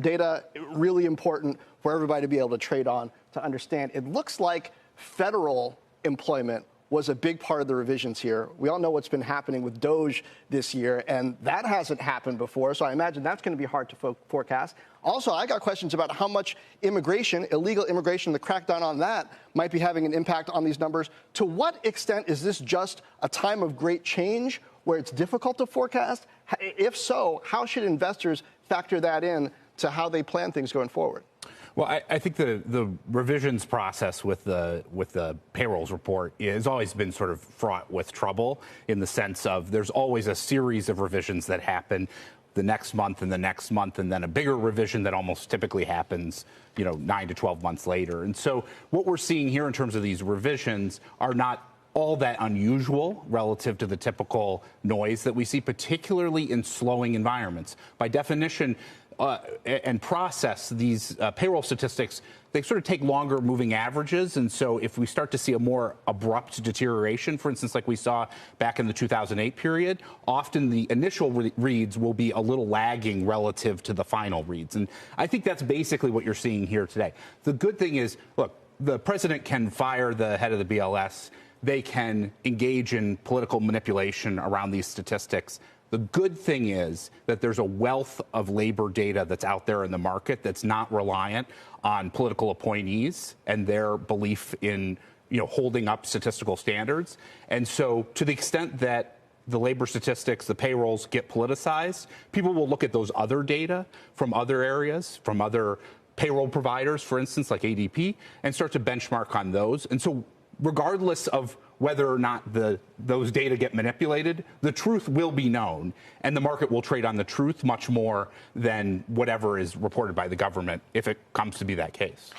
data really important for everybody to be able to trade on, to understand. It looks like federal employment was a big part of the revisions here. We all know what's been happening with Doge this year, and that hasn't happened before, so I imagine that's going to be hard to forecast. Also, I got questions about how much immigration, illegal immigration, the crackdown on that might be having an impact on these numbers. To what extent is this just a time of great change where it's difficult to forecast? If so, how should investors factor that in to how they plan things going forward? Well, I think the revisions process with the payrolls report has always been sort of fraught with trouble, in the sense of there's always a series of revisions that happen the next month and the next month, and then a bigger revision that almost typically happens, 9 to 12 months later. And so what we're seeing here in terms of these revisions are not all that unusual relative to the typical noise that we see, particularly in slowing environments. By definition, and process these payroll statistics, they sort of take longer moving averages. And so if we start to see a more abrupt deterioration, for instance, like we saw back in the 2008 period, often the initial reads will be a little lagging relative to the final reads. And I think that's basically what you're seeing here today. The good thing is, look, the president can fire the head of the BLS. They can engage in political manipulation around these statistics. The good thing is that there's a wealth of labor data that's out there in the market that's not reliant on political appointees and their belief in, holding up statistical standards. And so to the extent that the labor statistics, the payrolls get politicized, people will look at those other data from other areas, from other payroll providers, for instance, like ADP, and start to benchmark on those. And so regardless of whether or not those data get manipulated, the truth will be known, and the market will trade on the truth much more than whatever is reported by the government if it comes to be that case.